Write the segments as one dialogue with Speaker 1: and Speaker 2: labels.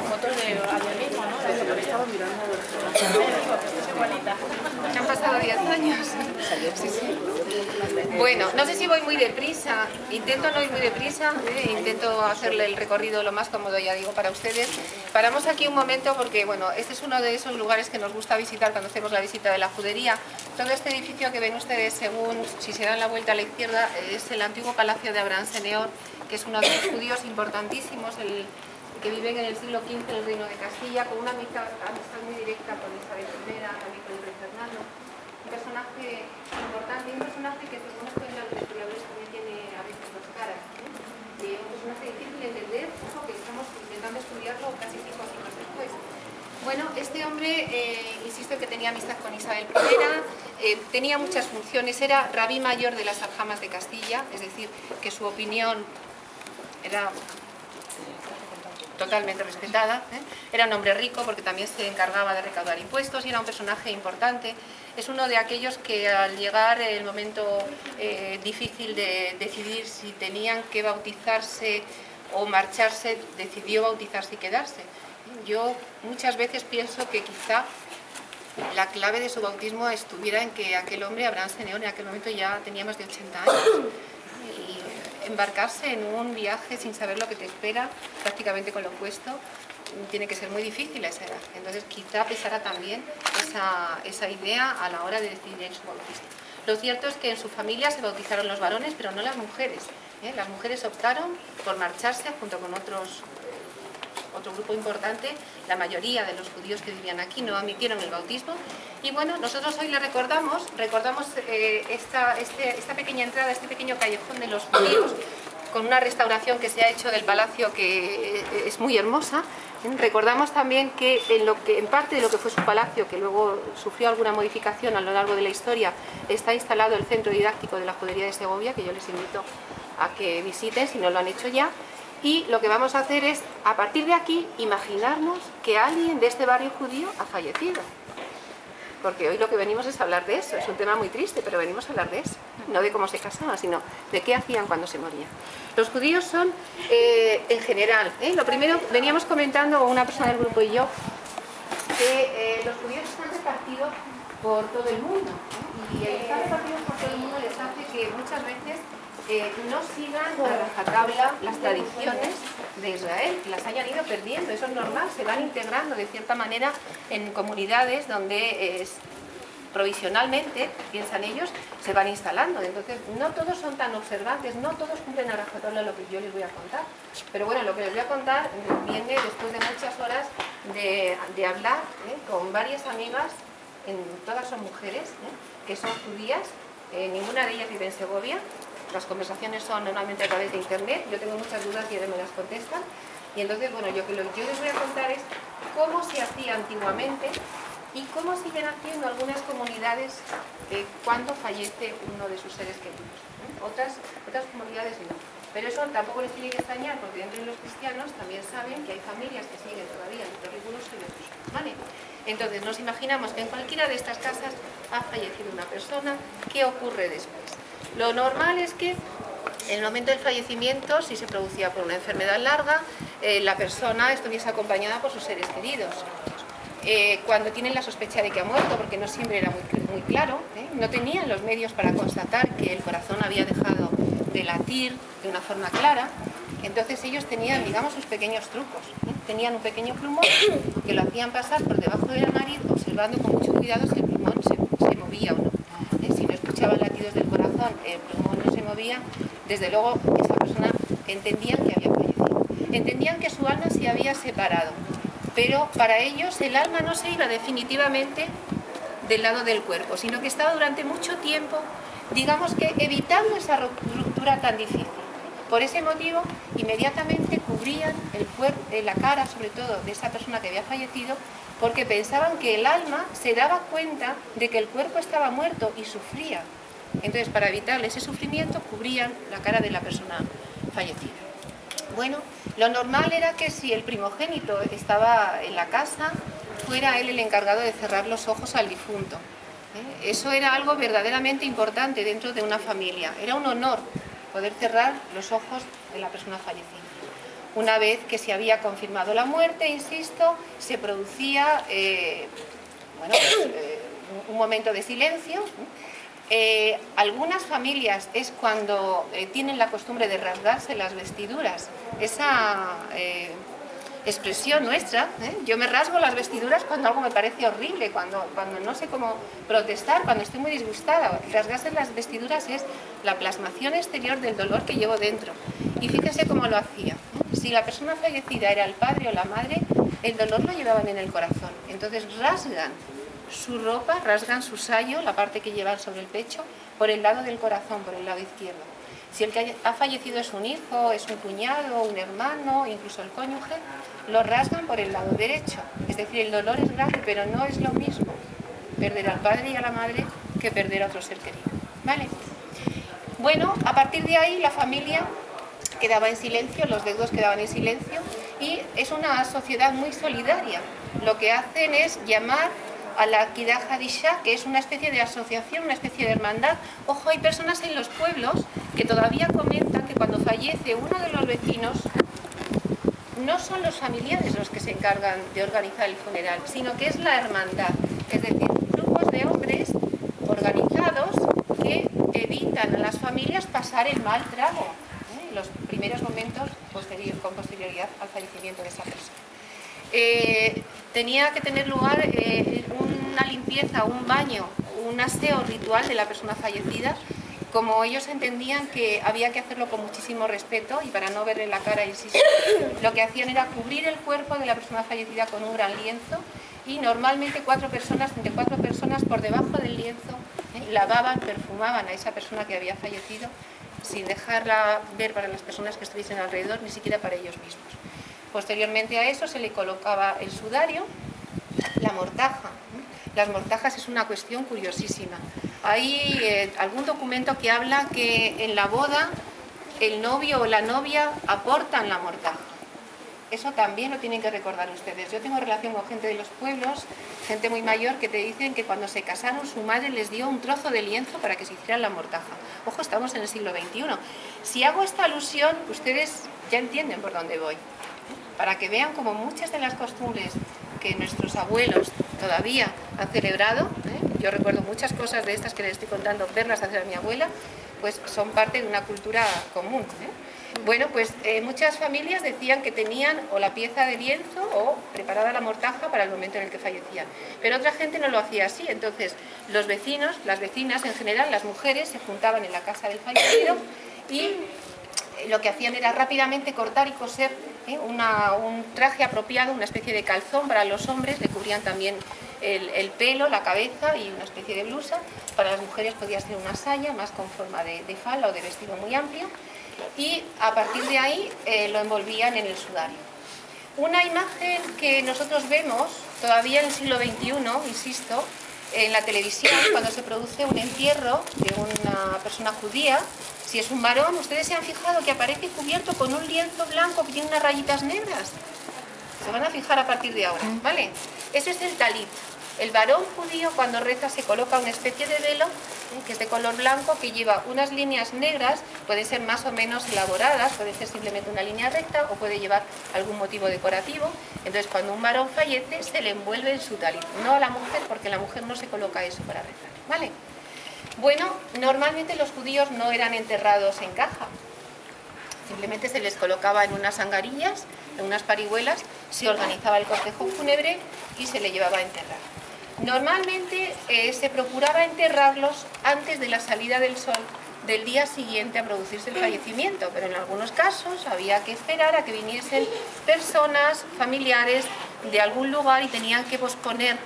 Speaker 1: fotos de ayer mismo, ¿no? Yo le estaba mirando. Es igualita.
Speaker 2: Me han pasado 10 años. Sí, sí. Bueno, no sé si voy muy deprisa. Intento no ir muy deprisa. Intento hacerle el recorrido lo más cómodo, ya digo, para ustedes. Paramos aquí un momento porque, bueno, este es uno de esos lugares que nos gusta visitar cuando hacemos la visita de la judería. Todo este edificio que ven ustedes, según si se dan la vuelta a la izquierda, es el antiguo palacio de Abraham Seneor, que es uno de los judíos importantísimos, que viven en el siglo XV en el Reino de Castilla, con una amistad muy directa con Isabel I, también con el rey Fernando. Un personaje importante y un personaje que, según nos cuentan los historiadores, también tiene a veces dos caras. Un personaje difícil de entender, que estamos intentando estudiarlo casi 5 siglos después. Bueno, este hombre, insisto que tenía amistad con Isabel I, tenía muchas funciones, era rabí mayor de las aljamas de Castilla, es decir, que su opinión era totalmente respetada. Era un hombre rico porque también se encargaba de recaudar impuestos y era un personaje importante. Es uno de aquellos que al llegar el momento difícil de decidir si tenían que bautizarse o marcharse, decidió bautizarse y quedarse. Yo muchas veces pienso que quizá la clave de su bautismo estuviera en que aquel hombre, Abraham Seneor, en aquel momento ya tenía más de 80 años. Y embarcarse en un viaje sin saber lo que te espera, prácticamente con lo opuesto, tiene que ser muy difícil a esa edad. Entonces quizá pesara también esa idea a la hora de decidir en su bautismo. Lo cierto es que en su familia se bautizaron los varones, pero no las mujeres. Las mujeres optaron por marcharse junto con otro grupo importante. La mayoría de los judíos que vivían aquí no admitieron el bautismo. Y bueno, nosotros hoy le recordamos esta pequeña entrada, este pequeño callejón de los judíos, con una restauración que se ha hecho del palacio que es muy hermosa. Recordamos también que en parte de lo que fue su palacio, que luego sufrió alguna modificación a lo largo de la historia, está instalado el centro didáctico de la Judería de Segovia, que yo les invito a que visiten si no lo han hecho ya. Y lo que vamos a hacer es, a partir de aquí, imaginarnos que alguien de este barrio judío ha fallecido. Porque hoy lo que venimos es hablar de eso. Es un tema muy triste, pero venimos a hablar de eso. No de cómo se casaban, sino de qué hacían cuando se morían. Los judíos son, en general, lo primero, veníamos comentando una persona del grupo y yo, que los judíos están repartidos por todo el mundo. Y el estar repartidos por todo el mundo les hace que muchas veces no sigan a rajatabla las tradiciones de Israel, que las hayan ido perdiendo. Eso es normal, se van integrando de cierta manera en comunidades donde provisionalmente, piensan ellos, se van instalando. Entonces no todos son tan observantes, no todos cumplen a rajatabla lo que yo les voy a contar. Pero bueno, lo que les voy a contar viene después de muchas horas de hablar con varias amigas, todas son mujeres, que son judías, ninguna de ellas vive en Segovia. Las conversaciones son normalmente a través de internet, yo tengo muchas dudas y ellas me las contestan. Y entonces, bueno, yo les voy a contar es cómo se hacía antiguamente y cómo siguen haciendo algunas comunidades cuando fallece uno de sus seres queridos. Otras comunidades no. Pero eso tampoco les tiene que extrañar, porque dentro de los cristianos también saben que hay familias que siguen todavía el rito riguroso y otros, ¿vale? Entonces nos imaginamos que en cualquiera de estas casas ha fallecido una persona. ¿Qué ocurre después? Lo normal es que en el momento del fallecimiento, si se producía por una enfermedad larga, la persona estuviese acompañada por sus seres queridos. Cuando tienen la sospecha de que ha muerto, porque no siempre era muy claro, no tenían los medios para constatar que el corazón había dejado de latir de una forma clara, entonces ellos tenían, digamos, sus pequeños trucos. Tenían un pequeño plumón que lo hacían pasar por debajo de la nariz, observando con mucho cuidado si el plumón se movía o no. Si no escuchaban latidos del corazón, el plumón no se movía, desde luego esa persona entendían que había fallecido. Entendían que su alma se había separado, pero para ellos el alma no se iba definitivamente del lado del cuerpo, sino que estaba durante mucho tiempo, digamos que evitando esa ruptura tan difícil. Por ese motivo, inmediatamente cubrían el cuerpo, la cara, sobre todo, de esa persona que había fallecido, porque pensaban que el alma se daba cuenta de que el cuerpo estaba muerto y sufría. Entonces, para evitarle ese sufrimiento, cubrían la cara de la persona fallecida. Bueno, lo normal era que si el primogénito estaba en la casa, fuera él el encargado de cerrar los ojos al difunto. Eso era algo verdaderamente importante dentro de una familia. Era un honor poder cerrar los ojos de la persona fallecida. Una vez que se había confirmado la muerte, insisto, se producía un momento de silencio. Algunas familias es cuando tienen la costumbre de rasgarse las vestiduras. Esa expresión nuestra, yo me rasgo las vestiduras cuando algo me parece horrible, cuando no sé cómo protestar, cuando estoy muy disgustada. Rasgarse las vestiduras es la plasmación exterior del dolor que llevo dentro. Y fíjense cómo lo hacía. Si la persona fallecida era el padre o la madre, el dolor lo llevaban en el corazón. Entonces rasgan su ropa, rasgan su sayo, la parte que llevan sobre el pecho, por el lado del corazón, por el lado izquierdo. Si el que ha fallecido es un hijo, es un cuñado, un hermano, incluso el cónyuge, lo rasgan por el lado derecho. Es decir, el dolor es grande, pero no es lo mismo perder al padre y a la madre que perder a otro ser querido. ¿Vale? Bueno, a partir de ahí la familia quedaba en silencio, los deudos quedaban en silencio, y es una sociedad muy solidaria. Lo que hacen es llamar a la Kidá Hadisha, que es una especie de asociación, una especie de hermandad. Ojo, hay personas en los pueblos que todavía comentan que cuando fallece uno de los vecinos, no son los familiares los que se encargan de organizar el funeral, sino que es la hermandad, es decir, grupos de hombres organizados que evitan a las familias pasar el mal trago en los primeros momentos con posterioridad al fallecimiento de esa persona. Tenía que tener lugar una limpieza, un baño, un aseo ritual de la persona fallecida. Como ellos entendían que había que hacerlo con muchísimo respeto y para no verle la cara, insisto, lo que hacían era cubrir el cuerpo de la persona fallecida con un gran lienzo, y normalmente entre cuatro personas por debajo del lienzo lavaban, perfumaban a esa persona que había fallecido sin dejarla ver para las personas que estuviesen alrededor, ni siquiera para ellos mismos. Posteriormente a eso se le colocaba el sudario, la mortaja. Las mortajas es una cuestión curiosísima. Hay algún documento que habla que en la boda el novio o la novia aportan la mortaja. Eso también lo tienen que recordar ustedes. Yo tengo relación con gente de los pueblos, gente muy mayor, que te dicen que cuando se casaron su madre les dio un trozo de lienzo para que se hicieran la mortaja. Ojo, estamos en el siglo XXI. Si hago esta alusión, ustedes ya entienden por dónde voy. Para que vean como muchas de las costumbres que nuestros abuelos todavía han celebrado, yo recuerdo muchas cosas de estas que les estoy contando, verlas hacer a mi abuela, pues son parte de una cultura común. Bueno, pues muchas familias decían que tenían o la pieza de lienzo o preparada la mortaja para el momento en el que fallecían. Pero otra gente no lo hacía así. Entonces los vecinos, las vecinas en general, las mujeres, se juntaban en la casa del fallecido y lo que hacían era rápidamente cortar y coser un traje apropiado, una especie de calzón para los hombres, le cubrían también el pelo, la cabeza y una especie de blusa. Para las mujeres podía ser una saya más con forma de falda o de vestido muy amplio, y a partir de ahí lo envolvían en el sudario. Una imagen que nosotros vemos todavía en el siglo XXI, insisto, en la televisión, cuando se produce un entierro de una persona judía. Si es un varón, ustedes se han fijado que aparece cubierto con un lienzo blanco que tiene unas rayitas negras. Se van a fijar a partir de ahora, ¿vale? Ese es el talit. El varón judío cuando reza se coloca una especie de velo que es de color blanco, que lleva unas líneas negras, pueden ser más o menos elaboradas, puede ser simplemente una línea recta o puede llevar algún motivo decorativo. Entonces cuando un varón fallece se le envuelve en su talit, no a la mujer, porque la mujer no se coloca eso para rezar, ¿vale? Bueno, normalmente los judíos no eran enterrados en caja, simplemente se les colocaba en unas angarillas, en unas parihuelas, se organizaba el cortejo fúnebre y se le llevaba a enterrar. Normalmente se procuraba enterrarlos antes de la salida del sol del día siguiente a producirse el fallecimiento, pero en algunos casos había que esperar a que viniesen personas, familiares de algún lugar y tenían que posponer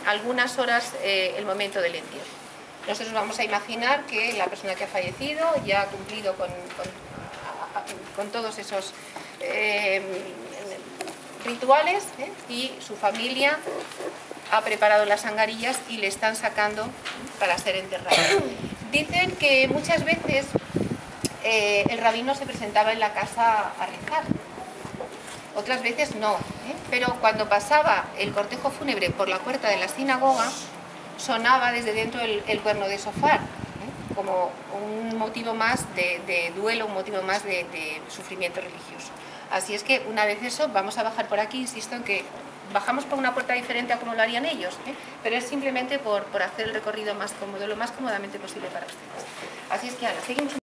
Speaker 2: algunas horas el momento del entierro. Nosotros vamos a imaginar que la persona que ha fallecido ya ha cumplido con todos esos rituales y su familia ha preparado las angarillas y le están sacando para ser enterrado. Dicen que muchas veces el rabino se presentaba en la casa a rezar, otras veces no, pero cuando pasaba el cortejo fúnebre por la puerta de la sinagoga, sonaba desde dentro el cuerno de shofar, como un motivo más de duelo, un motivo más de sufrimiento religioso. Así es que una vez eso, vamos a bajar por aquí, insisto en que bajamos por una puerta diferente a como lo harían ellos, pero es simplemente por hacer el recorrido más cómodo, lo más cómodamente posible para ustedes. Así es que ahora seguimos.